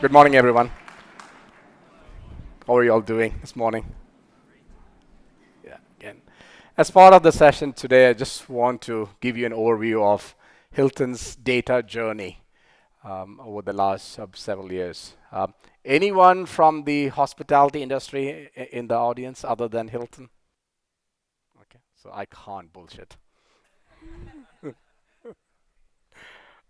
Good morning, everyone. How are you all doing this morning? Yeah, again. As part of the session today, I just want to give you an overview of Hilton's data journey over the last several years. Anyone from the hospitality industry in the audience other than Hilton? Okay, so I can't bullshit.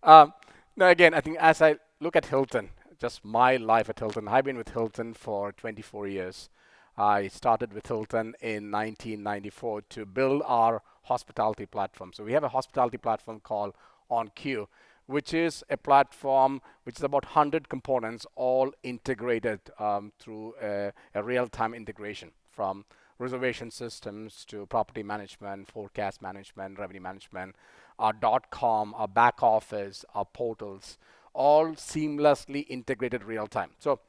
Um, no, again, I think as I look at Hilton, just my life at Hilton, I've been with Hilton for 24 years. I started with Hilton in 1994 to build our hospitality platform. So we have a hospitality platform called OnQ, which is a platform which is about 100 components, all integrated through a real-time integration from reservation systems to property management, forecast management, revenue management, our .com, our back office, our portals, all seamlessly integrated real time. So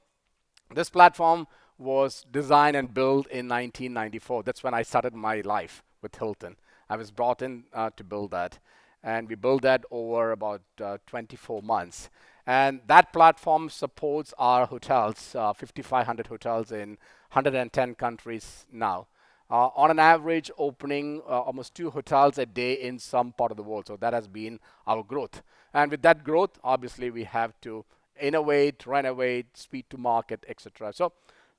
this platform was designed and built in 1994. That's when I started my life with Hilton. I was brought in to build that, and we built that over about 24 months. And that platform supports our hotels, 5,500 hotels in 110 countries now. On an average, opening almost 2 hotels a day in some part of the world. So that has been our growth. And with that growth, obviously, we have to innovate, renovate, speed to market, etc. So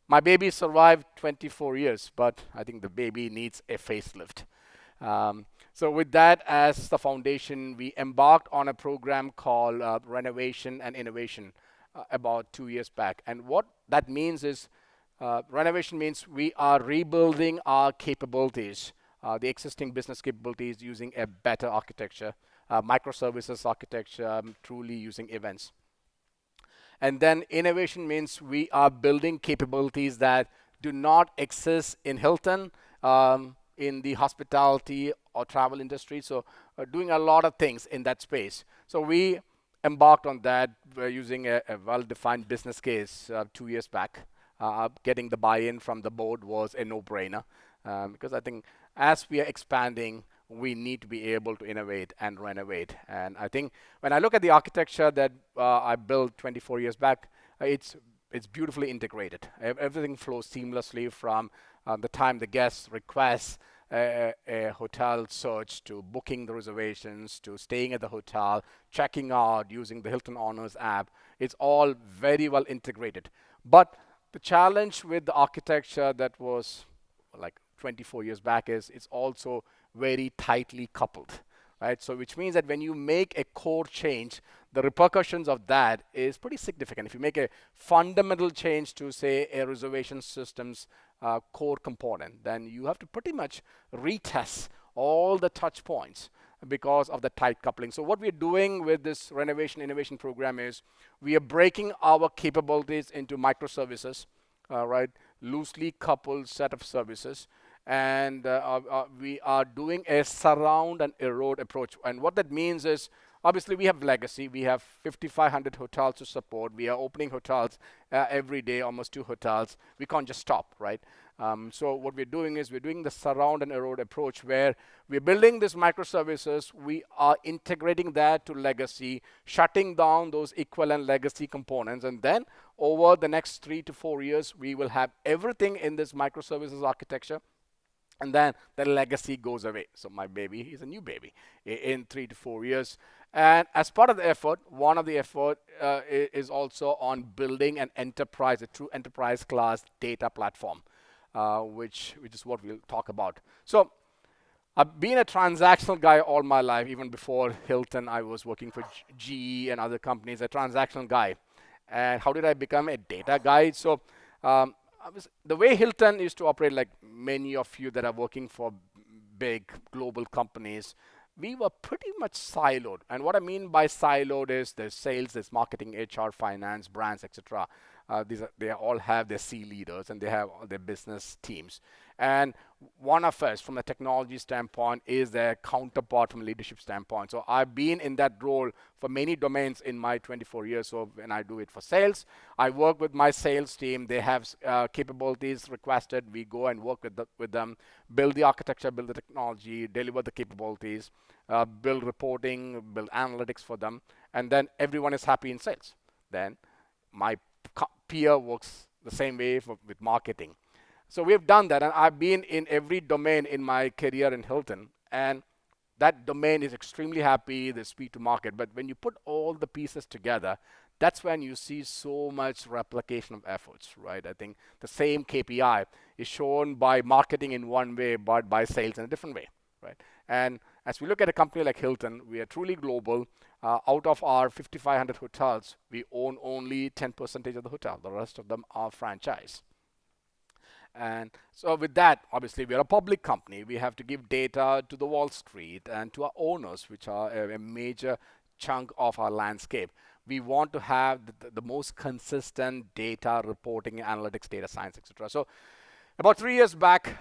my baby survived 24 years, but I think the baby needs a facelift. So with that as the foundation, we embarked on a program called Renovation and Innovation about 2 years back. And what that means is renovation means we are rebuilding our capabilities, the existing business capabilities using a better architecture, microservices architecture, truly using events. And then innovation means we are building capabilities that do not exist in Hilton, in the hospitality or travel industry. So doing a lot of things in that space. So we embarked on that using a well-defined business case 2 years back. Getting the buy-in from the board was a no-brainer because I think as we are expanding, we need to be able to innovate and renovate. And I think when I look at the architecture that I built 24 years back, it's beautifully integrated. Everything flows seamlessly from the time the guest requests a hotel search to booking the reservations to staying at the hotel, checking out using the Hilton Honors app. It's all very well integrated. But the challenge with the architecture that was like 24 years back is it's also very tightly coupled, right? So which means that when you make a core change, the repercussions of that is pretty significant. If you make a fundamental change to, say, a reservation system's core component, then you have to pretty much retest all the touch points because of the tight coupling. So what we're doing with this renovation innovation program is we are breaking our capabilities into microservices, right? Loosely coupled set of services. And we are doing a surround and erode approach. And what that means is obviously we have legacy. We have 5,500 hotels to support. We are opening hotels every day, almost 2 hotels. We can't just stop, right? So what we're doing is we're doing the surround and erode approach where we're building these microservices. We are integrating that to legacy, shutting down those equivalent legacy components. And then over the next 3 to 4 years, we will have everything in this microservices architecture. And then the legacy goes away. So my baby is a new baby in 3 to 4 years. And as part of the effort, one of the effort is also on building an enterprise, a true enterprise class data platform, which is what we'll talk about. So I've been a transactional guy all my life. Even before Hilton, I was working for GE and other companies, a transactional guy. And how did I become a data guy? So the way Hilton used to operate, like many of you that are working for big global companies, we were pretty much siloed. And what I mean by siloed is there's sales, there's marketing, HR, finance, brands, etc. They all have their C leaders and they have their business teams. And one of us, from a technology standpoint, is their counterpart from a leadership standpoint. So I've been in that role for many domains in my 24 years. So when I do it for sales, I work with my sales team. They have capabilities requested. We go and work with them, build the architecture, build the technology, deliver the capabilities, build reporting, build analytics for them, and then everyone is happy in sales. Then my peer works the same way with marketing. So we've done that, and I've been in every domain in my career in Hilton, and that domain is extremely happy, the speed to market. But when you put all the pieces together, that's when you see so much replication of efforts, right? I think the same KPI is shown by marketing in one way, but by sales in a different way, right? And as we look at a company like Hilton, we are truly global. Out of our 5,500 hotels, we own only 10% of the hotel. The rest of them are franchise. And so with that, obviously, we are a public company. We have to give data to the Wall Street and to our owners, which are a major chunk of our landscape. We want to have the most consistent data reporting, analytics, data science, etc. So about 3 years back,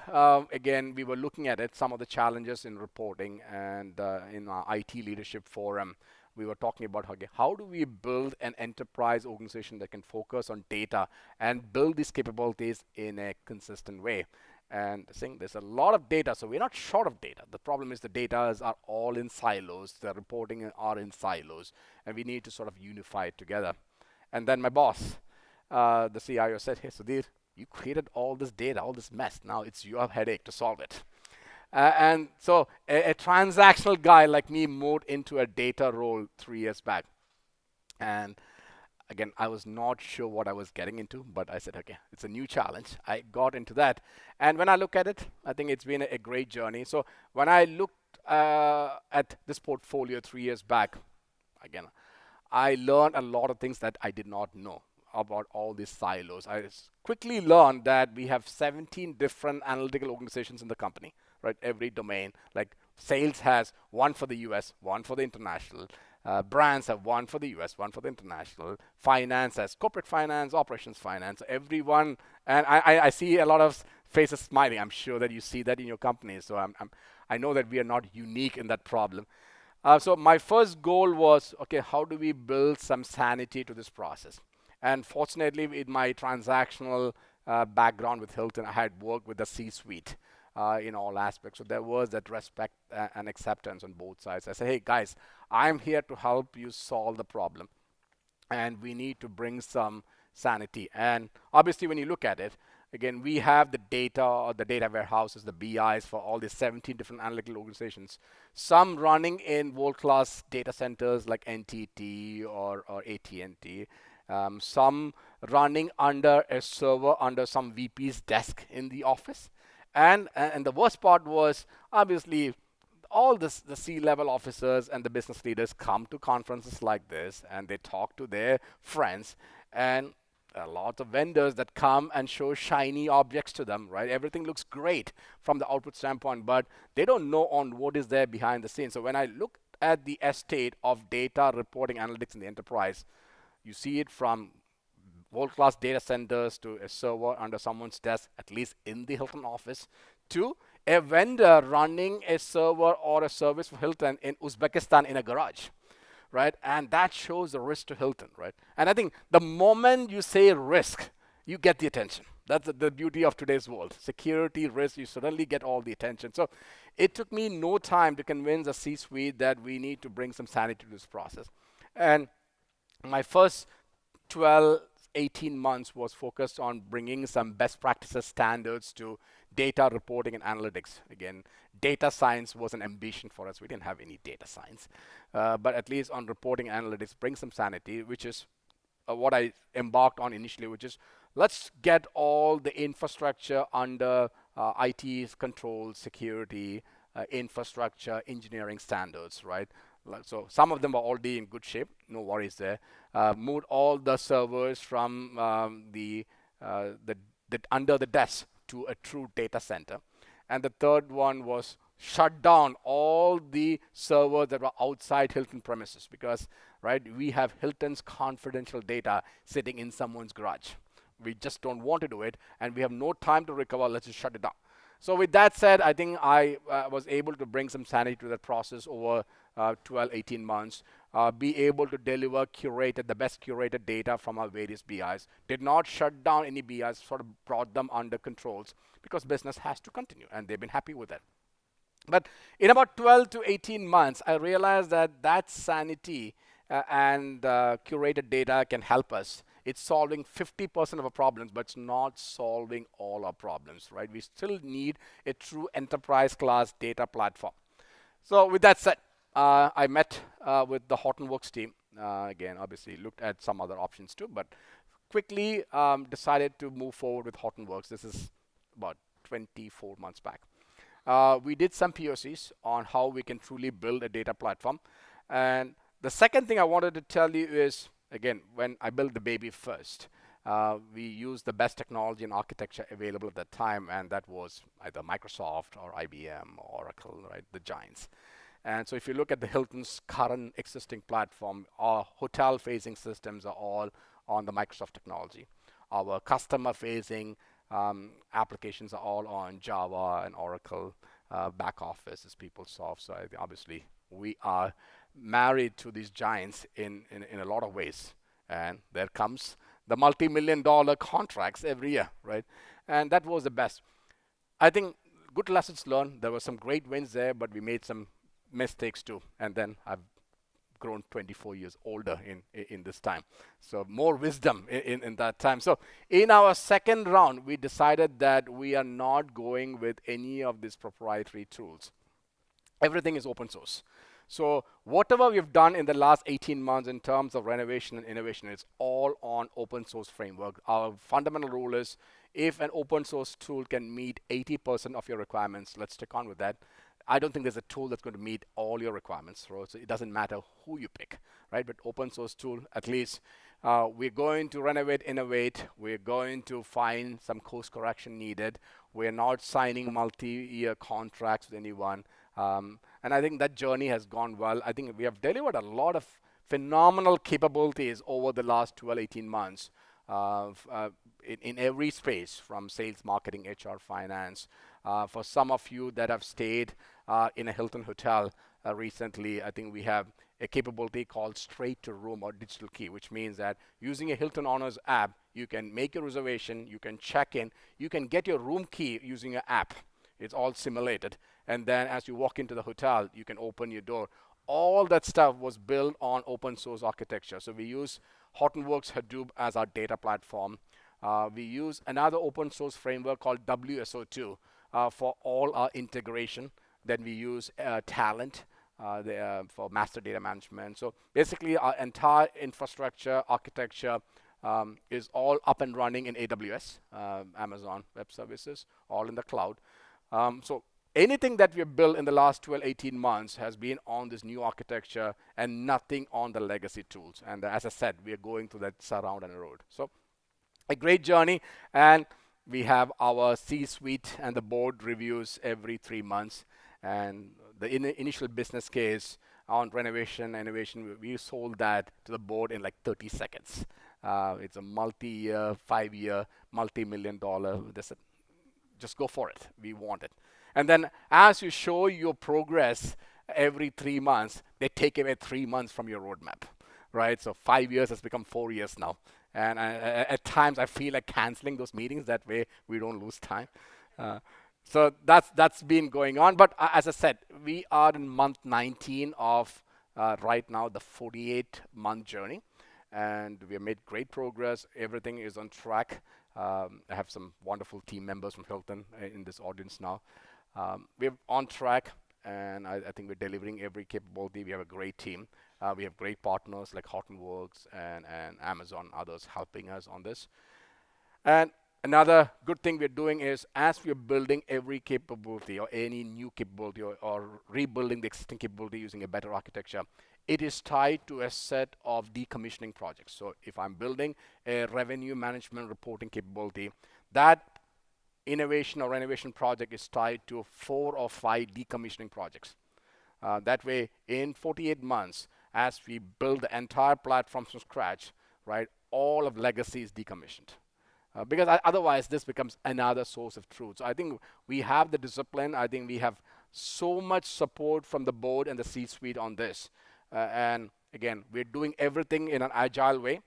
again, we were looking at it, some of the challenges in reporting, and in our IT leadership forum, we were talking about, okay, how do we build an enterprise organization that can focus on data and build these capabilities in a consistent way. And saying there's a lot of data, so we're not short of data. The problem is the data are all in silos, the reporting are in silos, and we need to sort of unify it together. And then my boss, the CIO, said, hey, Sudhir, you created all this data, all this mess. Now it's your headache to solve it. And so a transactional guy like me moved into a data role 3 years back. And again, I was not sure what I was getting into, but I said, okay, it's a new challenge. I got into that. And when I look at it, I think it's been a great journey. So when I looked at this portfolio 3 years back, again, I learned a lot of things that I did not know about all these silos. I quickly learned that we have 17 different analytical organizations in the company, right? Every domain, like sales has one for the US, one for the international. Brands have one for the US, one for the international. Finance has corporate finance, operations finance, everyone. And I see a lot of faces smiling. I'm sure that you see that in your company. So I know that we are not unique in that problem. So my first goal was, okay, how do we build some sanity to this process? And fortunately, in my transactional background with Hilton, I had worked with the C-suite in all aspects. So there was that respect and acceptance on both sides. I said, hey, guys, I'm here to help you solve the problem. And we need to bring some sanity. And obviously, when you look at it, again, we have the data or the data warehouses, the BIs for all these 17 different analytical organizations. Some running in world-class data centers like NTT or AT&T. Some running under a server under some VP's desk in the office. And the worst part was, obviously, all the C-level officers and the business leaders come to conferences like this, and they talk to their friends, and a lot of vendors that come and show shiny objects to them, right? Everything looks great from the output standpoint, but they don't know on what is there behind the scenes. So when I look at the estate of data reporting analytics in the enterprise, you see it from world-class data centers to a server under someone's desk, at least in the Hilton office, to a vendor running a server or a service for Hilton in Uzbekistan in a garage, right? And that shows the risk to Hilton, right? And I think the moment you say risk, you get the attention. That's the beauty of today's world. Security, risk, you suddenly get all the attention. So it took me no time to convince the C-suite that we need to bring some sanity to this process. And my first 12, 18 months was focused on bringing some best practices standards to data reporting and analytics. Again, data science was an ambition for us. We didn't have any data science. But at least on reporting analytics, bring some sanity, which is what I embarked on initially, which is let's get all the infrastructure under IT's control, security, infrastructure, engineering standards, right? So some of them are already in good shape, no worries there. Moved all the servers from the under the desk to a true data center. And the third one was shut down all the servers that were outside Hilton premises because, right, we have Hilton's confidential data sitting in someone's garage. We just don't want to do it, and we have no time to recover. Let's just shut it down. So with that said, I think I was able to bring some sanity to that process over 12, 18 months, be able to deliver the best curated data from our various BIs. Did not shut down any BIs, sort of brought them under controls because business has to continue, and they've been happy with that. But in about 12 to 18 months, I realized that sanity and curated data can help us it's solving 50% of our problems, but it's not solving all our problems, right? We still need a true enterprise class data platform. So with that said, I met with the HortonWorks team. Again, obviously looked at some other options too, but quickly decided to move forward with HortonWorks. This is about 24 months back. We did some POCs on how we can truly build a data platform. And the second thing I wanted to tell you is, again, when I built the baby first, we used the best technology and architecture available at that time, and that was either Microsoft or IBM or Oracle, right, the giants. And so if you look at the Hilton's current existing platform, our hotel-facing systems are all on the Microsoft technology. Our customer-facing applications are all on Java and Oracle. Back office is PeopleSoft. So obviously, we are married to these giants in a lot of ways. And there comes the multi-million-dollar contracts every year, right? And that was the best. I think good lessons learned. There were some great wins there, but we made some mistakes too. And then I've grown 24 years older in this time. So more wisdom in that time. So in our second round, we decided that we are not going with any of these proprietary tools. Everything is open source. So whatever we've done in the last 18 months in terms of renovation and innovation, it's all on open source framework. Our fundamental rule is if an open source tool can meet 80% of your requirements, let's stick on with that. I don't think there's a tool that's going to meet all your requirements, so it doesn't matter who you pick, right? But open source tool, at least we're going to renovate, innovate. We're going to find some course correction needed. We're not signing multi-year contracts with anyone. And I think that journey has gone well. I think we have delivered a lot of phenomenal capabilities over the last 12, 18 months in every space, from sales, marketing, HR, finance. For some of you that have stayed in a Hilton hotel recently, I think we have a capability called straight to room or digital key, which means that using a Hilton Honors app, you can make a reservation, you can check in, you can get your room key using an app. It's all simulated. And then as you walk into the hotel, you can open your door. All that stuff was built on open source architecture. So we use HortonWorks Hadoop as our data platform. We use another open source framework called WSO2 for all our integration. Then we use Talent for master data management. So basically, our entire infrastructure architecture is all up and running in AWS, Amazon Web Services, all in the cloud. So anything that we've built in the last 12, 18 months has been on this new architecture and nothing on the legacy tools. And as I said, we are going through that surround and road. So a great journey. And we have our C-suite and the board reviews every 3 months. And the initial business case on renovation, innovation, we sold that to the board in like 30 seconds. It's a multi-year, 5-year, multi-million-dollar. They said, just go for it. We want it. And then as you show your progress every 3 months, they take away 3 months from your roadmap, right? So 5 years has become 4 years now. And at times I feel like canceling those meetings. That way we don't lose time. So that's been going on. But as I said, we are in month 19 of right now the 48-month journey. And we have made great progress. Everything is on track. I have some wonderful team members from Hilton in this audience now. We're on track, and I think we're delivering every capability. We have a great team. We have great partners like HortonWorks and Amazon, others helping us on this. And another good thing we're doing is as we're building every capability or any new capability or rebuilding the existing capability using a better architecture, it is tied to a set of decommissioning projects. So if I'm building a revenue management reporting capability, that innovation or renovation project is tied to 4 or 5 decommissioning projects. That way, in 48 months, as we build the entire platform from scratch, right, all of legacy is decommissioned. Because otherwise, this becomes another source of truth. So I think we have the discipline. I think we have so much support from the board and the C-suite on this. And again, we're doing everything in an agile way,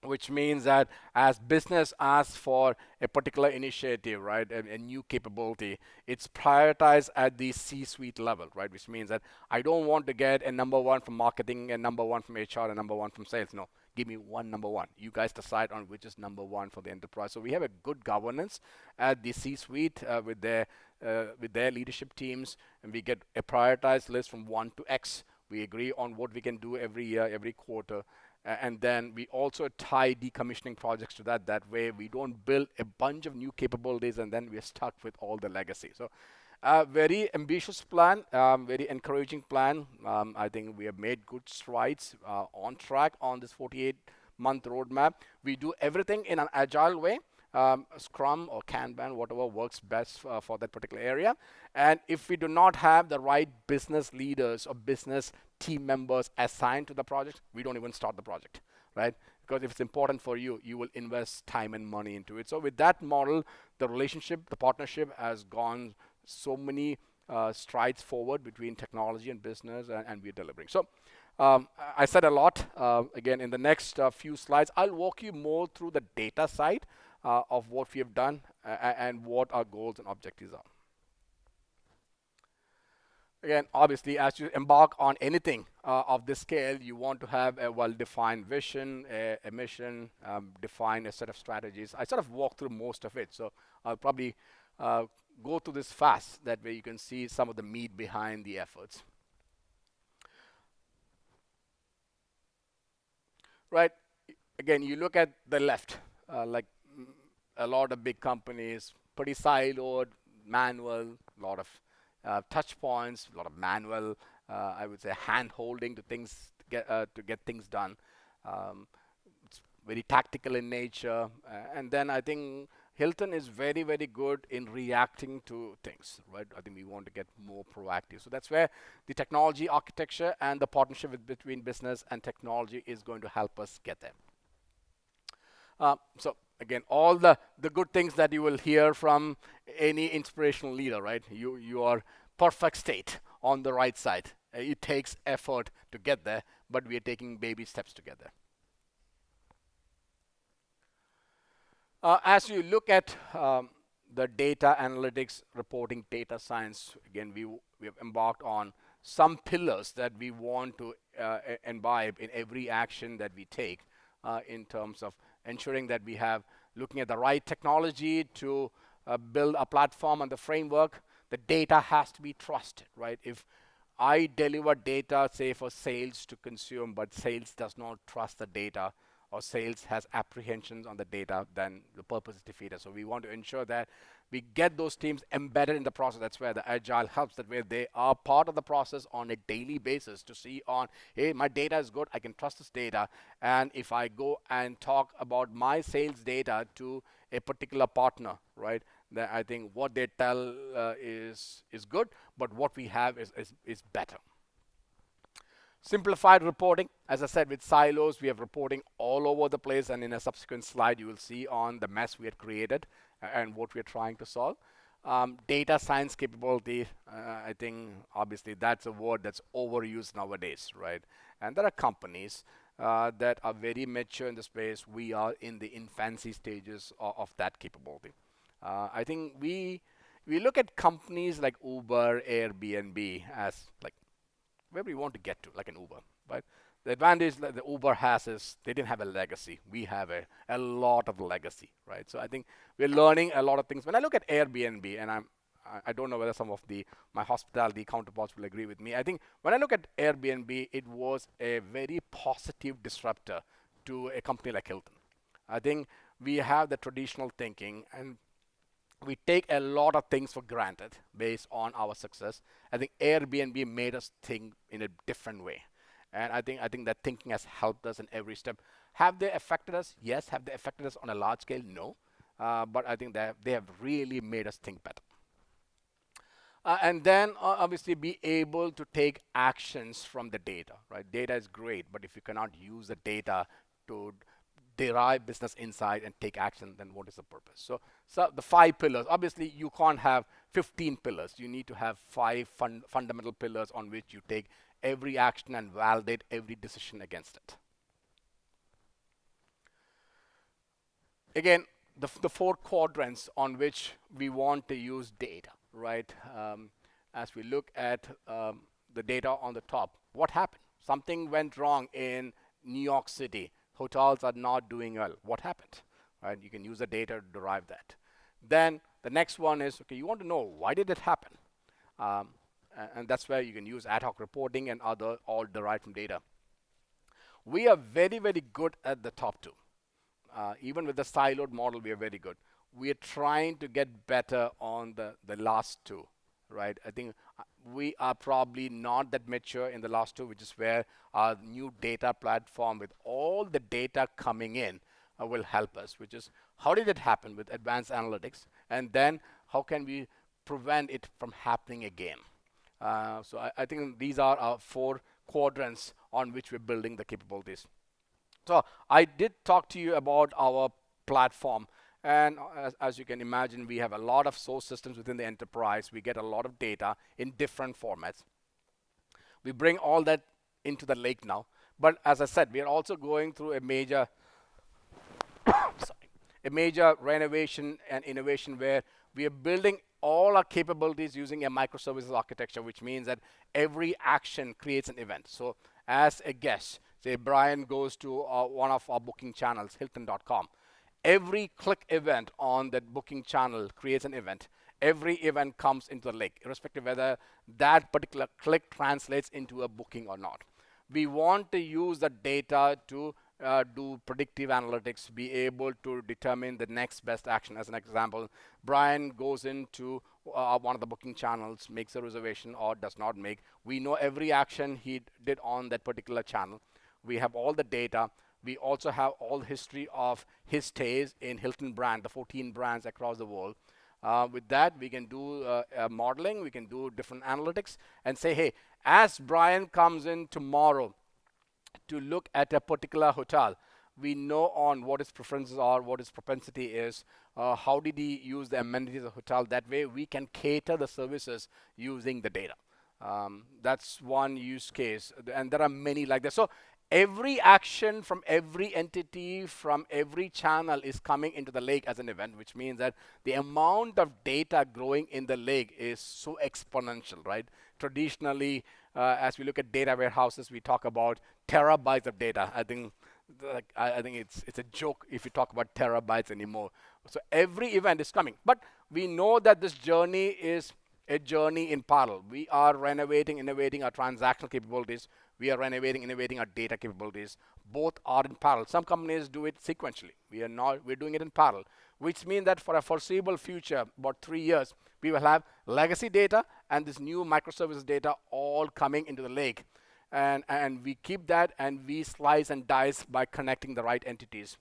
which means that as business asks for a particular initiative, right, a new capability, it's prioritized at the C-suite level, right, which means that I don't want to get a number 1 from marketing, a number 1 from HR, a number 1 from sales. No, give me one number one. You guys decide on which is number one for the enterprise. So we have a good governance at the C-suite with their leadership teams, and we get a prioritized list from 1 to X. We agree on what we can do every year, every quarter, and then we also tie decommissioning projects to that. That way, we don't build a bunch of new capabilities and then we're stuck with all the legacy. So, very ambitious plan, very encouraging plan. I think we have made good strides on track on this 48-month roadmap. We do everything in an agile way. Scrum or Kanban, whatever works best for that particular area. And if we do not have the right business leaders or business team members assigned to the project, we don't even start the project, right? Because if it's important for you, you will invest time and money into it. So with that model, the relationship, the partnership has gone so many strides forward between technology and business, and we're delivering. So I said a lot. Again, in the next few slides, I'll walk you more through the data side of what we have done and what our goals and objectives are. Again, obviously, as you embark on anything of this scale, you want to have a well-defined vision, a mission, define a set of strategies. I sort of walked through most of it, so I'll probably go through this fast. That way you can see some of the meat behind the efforts. Right, again, you look at the left, like a lot of big companies, pretty siloed, manual, a lot of touch points, a lot of manual, I would say, hand-holding to get things done. It's very tactical in nature, and then I think Hilton is very, very good in reacting to things, right? I think we want to get more proactive. So that's where the technology architecture and the partnership between business and technology is going to help us get there. So again, all the good things that you will hear from any inspirational leader, right? You are perfect state on the right side. It takes effort to get there, but we are taking baby steps to get there. As you look at the data analytics, reporting, data science, again, we have embarked on some pillars that we want to imbibe in every action that we take in terms of ensuring that we have looking at the right technology to build a platform and the framework. The data has to be trusted, right? If I deliver data, say for sales to consume, but sales does not trust the data, or sales has apprehensions on the data, then the purpose is defeated. So we want to ensure that we get those teams embedded in the process. That's where the Agile helps, that way they are part of the process on a daily basis to see on, hey, my data is good, I can trust this data. And if I go and talk about my sales data to a particular partner, right, then I think what they tell is good, but what we have is better. Simplified reporting, as I said, with silos, we have reporting all over the place, and in a subsequent slide, you will see on the mess we had created and what we're trying to solve. Data science capability, I think, obviously, that's a word that's overused nowadays, right? And there are companies that are very mature in the space. We are in the infancy stages of that capability. I think we look at companies like Uber, Airbnb as like where we want to get to, like an Uber, right? The advantage that the Uber has is they didn't have a legacy. We have a lot of legacy, right? So I think we're learning a lot of things. When I look at Airbnb, and I don't know whether some of my hospitality counterparts will agree with me. I think when I look at Airbnb, it was a very positive disruptor to a company like Hilton. I think we have the traditional thinking, and we take a lot of things for granted based on our success. I think Airbnb made us think in a different way. And I think that thinking has helped us in every step. Have they affected us? Yes. Have they affected us on a large scale? No. But I think that they have really made us think better. And then obviously be able to take actions from the data, right? Data is great, but if you cannot use the data to derive business insight and take action, then what is the purpose? So the 5 pillars, obviously you can't have 15 pillars. You need to have 5 fundamental pillars on which you take every action and validate every decision against it. Again, the 4 quadrants on which we want to use data, right? As we look at the data on the top, what happened? Something went wrong in New York City. hotels are not doing well. What happened? Right? You can use the data to derive that. Then the next one is, okay, you want to know why did it happen? Um, and that's where you can use ad hoc reporting and other all derived from data. We are very, very good at the top two. Even with the siloed model, we are very good. We are trying to get better on the last two, right? I think we are probably not that mature in the last two, which is where our new data platform with all the data coming in will help us, which is how did it happen with advanced analytics? And then how can we prevent it from happening again? So I think these are our four quadrants on which we're building the capabilities. So I did talk to you about our platform. And as you can imagine, we have a lot of source systems within the enterprise. We get a lot of data in different formats. We bring all that into the lake now. But as I said, we are also going through a major sorry, a major renovation and innovation where we are building all our capabilities using a microservices architecture, which means that every action creates an event. So as a guest, say Brian goes to one of our booking channels, Hilton.com. Every click event on that booking channel creates an event. Every event comes into the lake, irrespective whether that particular click translates into a booking or not. We want to use the data to do predictive analytics, be able to determine the next best action. As an example, Brian goes into one of the booking channels, makes a reservation or does not make. We know every action he did on that particular channel. We have all the data. We also have all the history of his stays in Hilton brand, the 14 brands across the world. With that, we can do modeling, we can do different analytics and say, hey, as Brian comes in tomorrow to look at a particular hotel, we know on what his preferences are, what his propensity is, how did he use the amenities of the hotel. That way, we can cater the services using the data. That's one use case, and there are many like that. So every action from every entity, from every channel is coming into the lake as an event, which means that the amount of data growing in the lake is so exponential, right? Traditionally, as we look at data warehouses, we talk about terabytes of data. I think it's a joke if you talk about terabytes anymore. So every event is coming, but we know that this journey is a journey in parallel. We are renovating, innovating our transactional capabilities. We are renovating, innovating our data capabilities. Both are in parallel. Some companies do it sequentially. We are not. We're doing it in parallel, which means that for a foreseeable future, about 3 years, we will have legacy data and this new microservices data all coming into the lake. And we keep that and we slice and dice by connecting the right entities.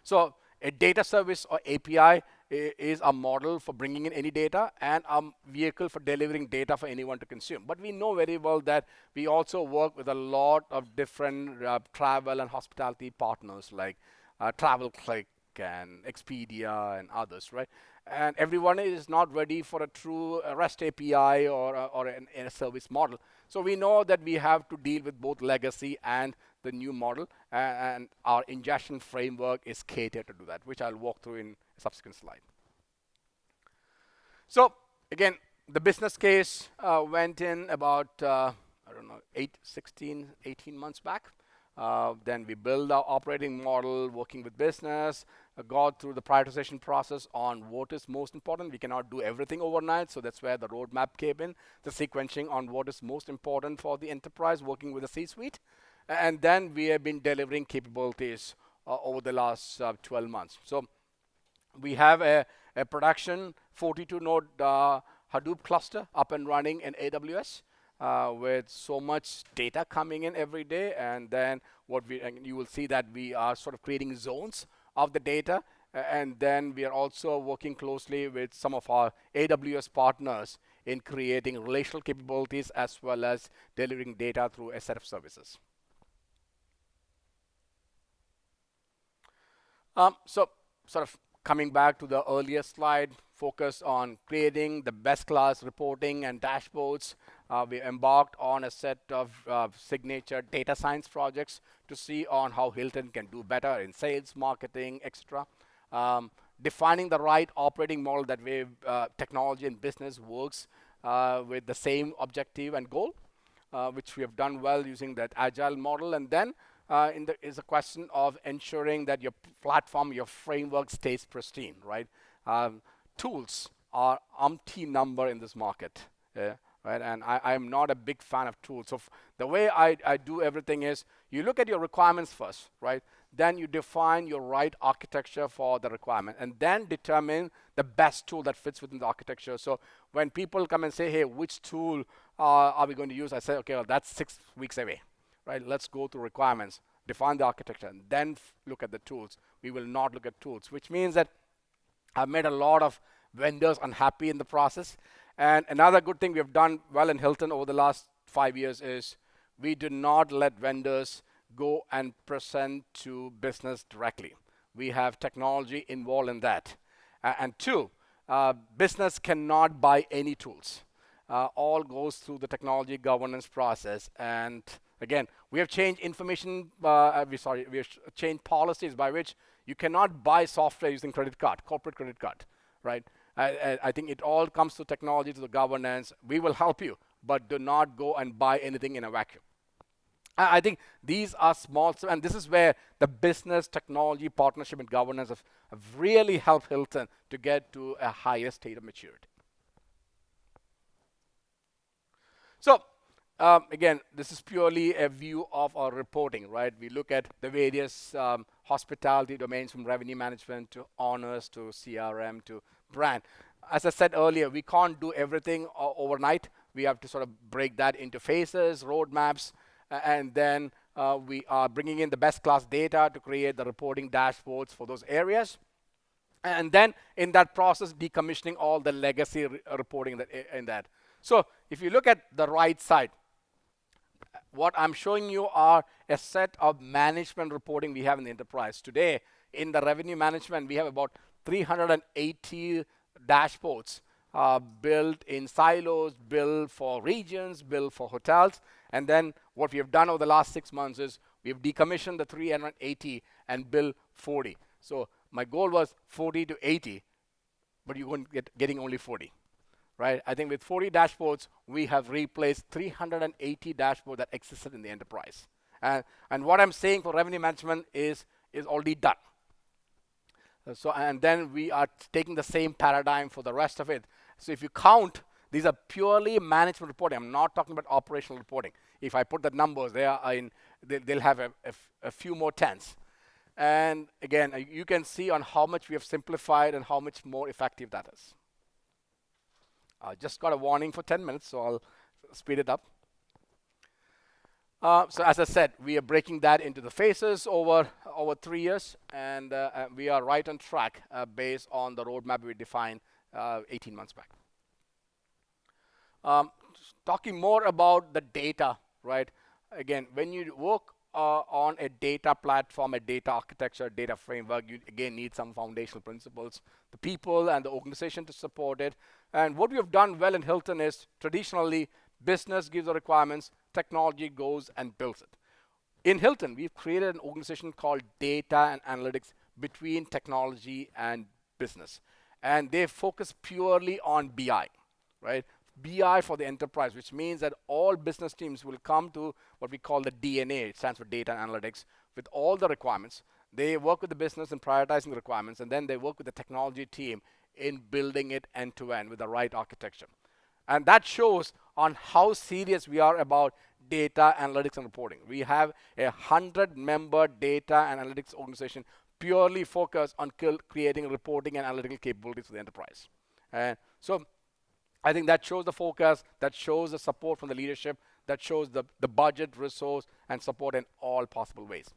So a data service or API is a model for bringing in any data and a vehicle for delivering data for anyone to consume. But we know very well that we also work with a lot of different travel and hospitality partners like TravelClick and Expedia and others, right? And everyone is not ready for a true REST API or a service model. So we know that we have to deal with both legacy and the new model, and our ingestion framework is catered to do that, which I'll walk through in a subsequent slide. So again, the business case went in about, I don't know, 18 months back. Then we build our operating model, working with business, got through the prioritization process on what is most important. We cannot do everything overnight, so that's where the roadmap came in, the sequencing on what is most important for the enterprise, working with the C-suite. And then we have been delivering capabilities over the last 12 months. So we have a production 42-node Hadoop cluster up and running in AWS. With so much data coming in every day, and then and you will see that we are sort of creating zones of the data, and then we are also working closely with some of our AWS partners in creating relational capabilities as well as delivering data through a set of services. So sort of coming back to the earlier slide, focus on creating the best class reporting and dashboards. We embarked on a set of signature data science projects to see on how Hilton can do better in sales, marketing, etc. Defining the right operating model that way technology and business works with the same objective and goal, which we have done well using that Agile model. And then is a question of ensuring that your platform, your framework stays pristine, right? Um, Tools are umpty number in this market, right? And I am not a big fan of tools. So the way I do everything is you look at your requirements first, right? Then you define your right architecture for the requirement and then determine the best tool that fits within the architecture. So when people come and say, hey, which tool are we going to use? I say, okay, well, that's 6 weeks away, right? Let's go through requirements, define the architecture, and then look at the tools. We will not look at tools, which means that I've made a lot of vendors unhappy in the process. And another good thing we have done well in Hilton over the last 5 years is we do not let vendors go and present to business directly. We have technology involved in that. And two, business cannot buy any tools. All goes through the technology governance process. And again, we have changed we have changed policies by which you cannot buy software using credit card, corporate credit card, right? I think it all comes to technology, to the governance. We will help you, but do not go and buy anything in a vacuum. I think these are small, and this is where the business, technology, partnership, and governance have really helped Hilton to get to a higher state of maturity. So again, this is purely a view of our reporting, right? We look at the various hospitality domains from revenue management to honors to CRM to brand. As I said earlier, we can't do everything overnight. We have to sort of break that into phases, roadmaps, and then we are bringing in the best class data to create the reporting dashboards for those areas. And then in that process, decommissioning all the legacy reporting in that. So if you look at the right side, what I'm showing you are a set of management reporting we have in the enterprise. Today, in the revenue management, we have about 380 dashboards built in silos, built for regions, built for hotels. And then what we have done over the last 6 months is we have decommissioned the 380 and built 40. So my goal was 40 to 80, but you won't getting only 40. Right? I think with 40 dashboards, we have replaced 380 dashboards that existed in the enterprise. And what I'm saying for revenue management is already done. So, and then we are taking the same paradigm for the rest of it. So if you count, these are purely management reporting. I'm not talking about operational reporting. If I put the numbers, they'll have a few more tens. And again, you can see on how much we have simplified and how much more effective that is. I just got a warning for 10 minutes, so I'll speed it up. So as I said, we are breaking that into the phases over 3 years, and we are right on track based on the roadmap we defined 18 months back. Talking more about the data, right? Again, when you work on a data platform, a data architecture, data framework, you again need some foundational principles, the people and the organization to support it. And what we have done well in Hilton is traditionally business gives the requirements, technology goes and builds it. In Hilton, we've created an organization called Data and Analytics between technology and business. And they focus purely on BI, right? BI for the enterprise, which means that all business teams will come to what we call the DNA. It stands for Data and Analytics, with all the requirements. They work with the business in prioritizing the requirements, and then they work with the technology team in building it end-to-end with the right architecture. And that shows on how serious we are about data analytics and reporting. We have a 100-member data and analytics organization purely focused on creating reporting and analytical capabilities for the enterprise. And so I think that shows the focus, that shows the support from the leadership, that shows the budget, resource, and support in all possible ways.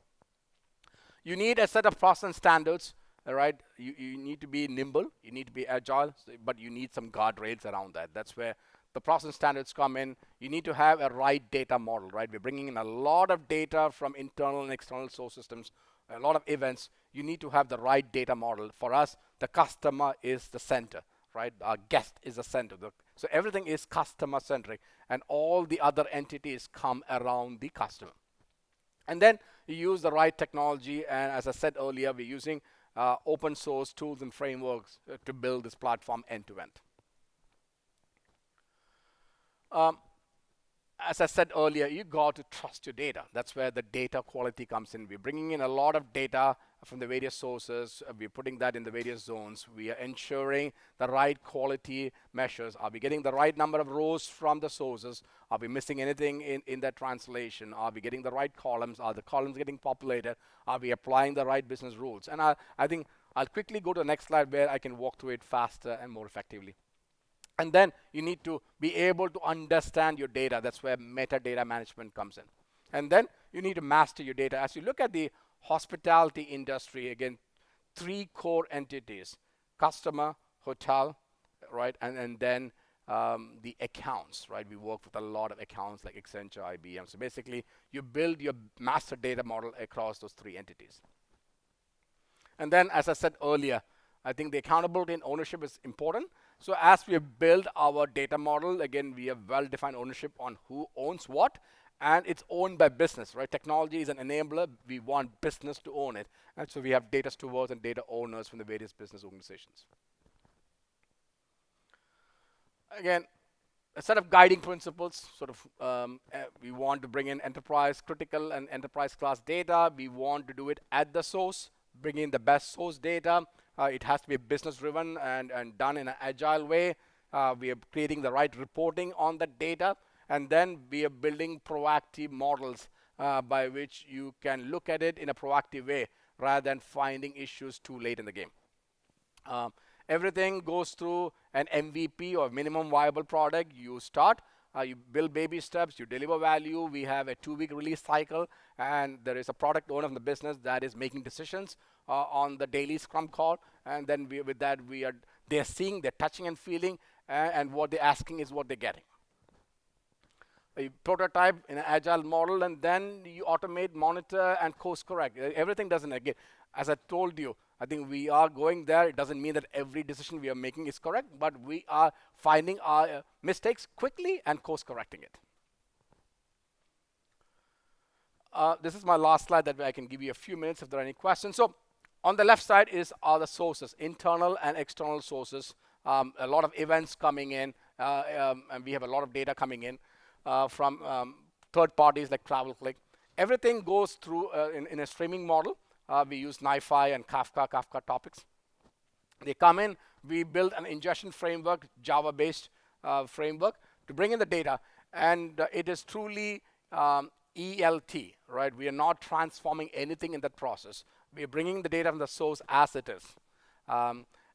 You need a set of process and standards, all right? You need to be nimble, you need to be agile, but you need some guardrails around that. That's where the process standards come in. You need to have a right data model, right? We're bringing in a lot of data from internal and external source systems, a lot of events. You need to have the right data model. For us, the customer is the center, right? Our guest is the center. So everything is customer centric, and all the other entities come around the customer. And then you use the right technology, and as I said earlier, we're using open source tools and frameworks to build this platform end to end. as I said earlier, you got to trust your data. That's where the data quality comes in. We're bringing in a lot of data from the various sources. We're putting that in the various zones. We are ensuring the right quality measures. Are we getting the right number of rows from the sources? Are we missing anything in that translation? Are we getting the right columns? Are the columns getting populated? Are we applying the right business rules? And I think I'll quickly go to the next slide where I can walk through it faster and more effectively. And then you need to be able to understand your data. That's where metadata management comes in. And then you need to master your data. As you look at the hospitality industry, again, three core entities: customer, hotel, right? And then the accounts, right? We work with a lot of accounts like Accenture, IBM. So basically, you build your master data model across those three entities. And then, as I said earlier, I think the accountability and ownership is important. So as we build our data model, again, we have well-defined ownership on who owns what, and it's owned by business, right? Technology is an enabler. We want business to own it. And so we have data stewards and data owners from the various business organizations. Again, a set of guiding principles, we want to bring in enterprise critical and enterprise class data. We want to do it at the source, bring in the best source data. It has to be business driven and done in an agile way. We are creating the right reporting on the data, and then we are building proactive models by which you can look at it in a proactive way rather than finding issues too late in the game. Everything goes through an MVP or minimum viable product. You start, you build baby steps, you deliver value. We have a 2-week release cycle, and there is a product owner of the business that is making decisions on the daily scrum call. And then they're seeing, they're touching and feeling, and what they're asking is what they're getting. You prototype in an agile model, and then you automate, monitor, and course correct. Everything doesn't, again, as I told you, I think we are going there. It doesn't mean that every decision we are making is correct, but we are finding our mistakes quickly and course correcting it. This is my last slide that way I can give you a few minutes if there are any questions. So on the left side are the sources, internal and external sources. A lot of events coming in, and we have a lot of data coming in from third parties like TravelClick. Everything goes through in a streaming model. We use NiFi and Kafka topics. They come in, we build an ingestion framework, Java-based framework to bring in the data, and it is truly ELT, right? We are not transforming anything in that process. We are bringing the data from the source as it is.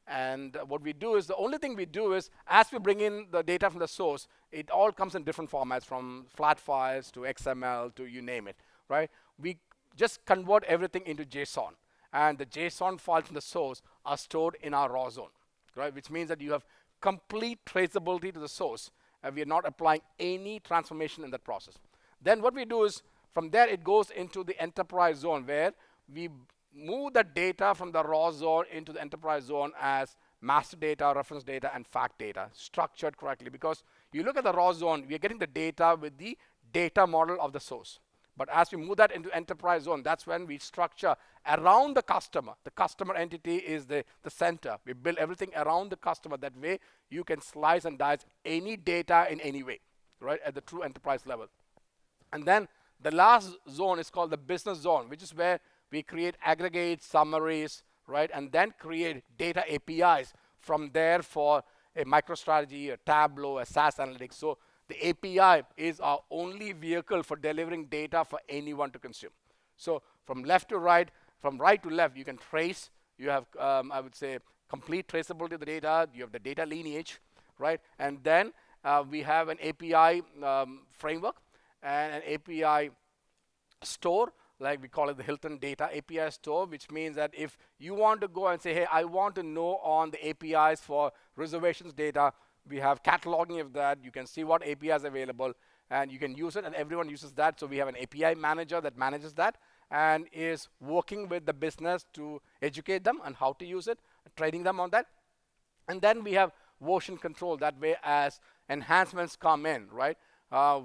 And what we do is, the only thing we do is, as we bring in the data from the source, it all comes in different formats, from flat files to XML to you name it, right? We just convert everything into JSON. And the JSON files from the source are stored in our raw zone, right? Which means that you have complete traceability to the source, and we are not applying any transformation in that process. Then what we do is, from there it goes into the enterprise zone, where we move the data from the raw zone into the enterprise zone as master data, reference data, and fact data, structured correctly. Because you look at the raw zone, we are getting the data with the data model of the source. But as we move that into enterprise zone, that's when we structure around the customer. The customer entity is the center. We build everything around the customer. That way, you can slice and dice any data in any way, right, at the true enterprise level. And then the last zone is called the business zone, which is where we create aggregates, summaries, right, and then create data APIs from there for a MicroStrategy, a Tableau, a SaaS analytics. So the API is our only vehicle for delivering data for anyone to consume. So from left to right, from right to left, you can trace. You have, I would say, complete traceability of the data. You have the data lineage, right? And then we have an API framework and an API store, like we call it the Hilton Data API Store, which means that if you want to go and say, hey, I want to know on the APIs for reservations data, we have cataloging of that. You can see what API is available, and you can use it, and everyone uses that. So we have an API manager that manages that and is working with the business to educate them on how to use it, training them on that. And then we have version control. That way, as enhancements come in, right,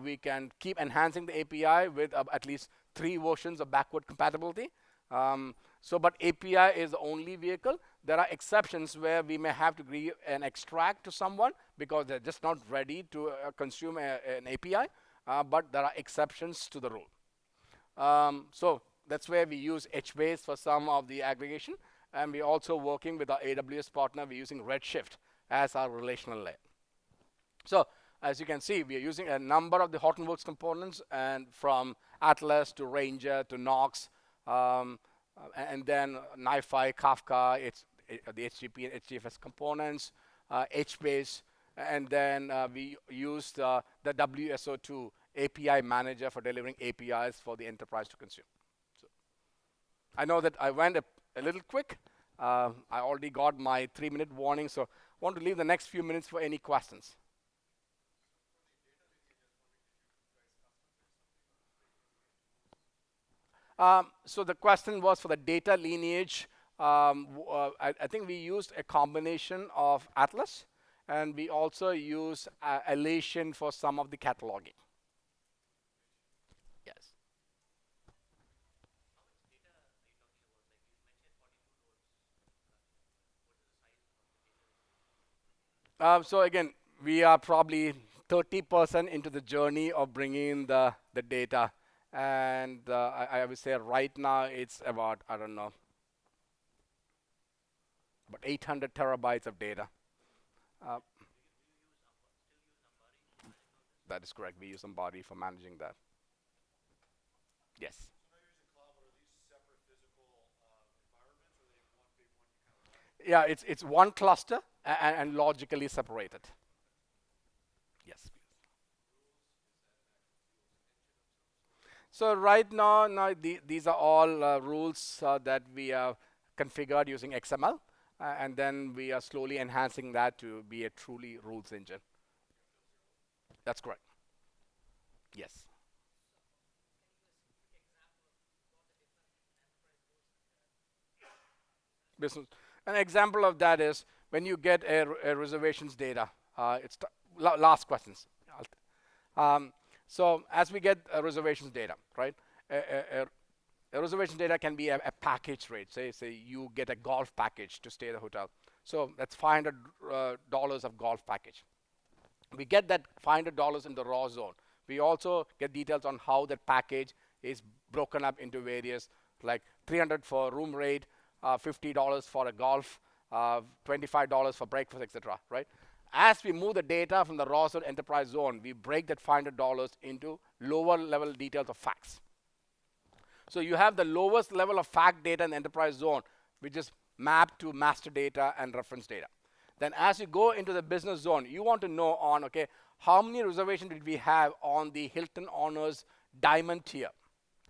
we can keep enhancing the API with at least 3 versions of backward compatibility. But API is the only vehicle. There are exceptions where we may have to give an extract to someone because they're just not ready to consume an API. but there are exceptions to the rule. So that's where we use HBase for some of the aggregation, and we're also working with our AWS partner. We're using Redshift as our relational layer. So as you can see, we are using a number of the HortonWorks components, and from Atlas to Ranger to Knox, and then NiFi, Kafka, the HTTP and HDFS components, HBase, and then we used the WSO2 API manager for delivering APIs for the enterprise to consume. So I know that I went a little quick. I already got my 3-minute warning, so I want to leave the next few minutes for any questions. So the question was for the data lineage. I think we used a combination of Atlas, and we also use Elation for some of the cataloging. Yes. So again, we are probably 30% into the journey of bringing in the data. And I would say right now it's about, I don't know, about 800 terabytes of data. That is correct. We use Embody for managing that. Yes. Yeah, it's one cluster and logically separated. Yes. So right now, these are all rules that we have configured using XML, and then we are slowly enhancing that to be a truly rules engine. That's correct. Yes. Business. An example of that is when you get a reservations data. It's last questions. So as we get reservations data, right? A reservation data can be a package rate. Say you get a golf package to stay at the hotel. So that's $500 of golf package. We get that $500 in the raw zone. We also get details on how that package is broken up into various, like 300 for room rate, $50 for a golf, $25 for breakfast, etc. Right? As we move the data from the raw zone enterprise zone, we break that $500 into lower level details of facts. So you have the lowest level of fact data in the enterprise zone, which is mapped to master data and reference data. Then as you go into the business zone, you want to know on, okay, how many reservations did we have on the Hilton Honors Diamond tier,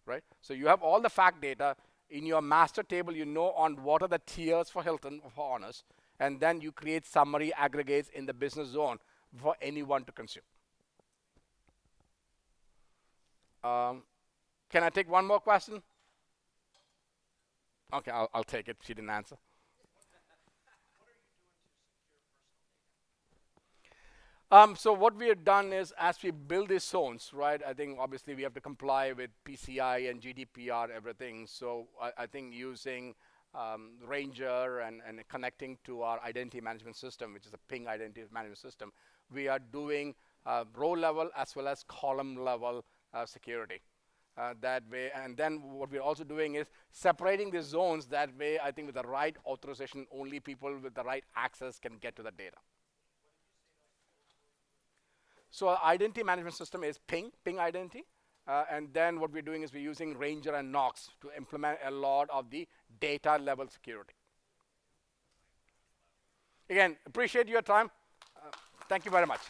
right? So you have all the fact data. In your master table, you know on what are the tiers for Hilton, for Honors, and then you create summary aggregates in the business zone for anyone to consume. Can I take one more question? Okay, I'll take it. She didn't answer. So what we have done is, as we build these zones, right, I think obviously we have to comply with PCI and GDPR, everything. So I think using Ranger and connecting to our identity management system, which is a ping identity management system, we are doing row level as well as column level security. That way, and then what we're also doing is separating the zones. That way, I think with the right authorization, only people with the right access can get to the data. So our identity management system is ping identity. And then what we're doing is we're using Ranger and Knox to implement a lot of the data level security. Again, appreciate your time. Thank you very much.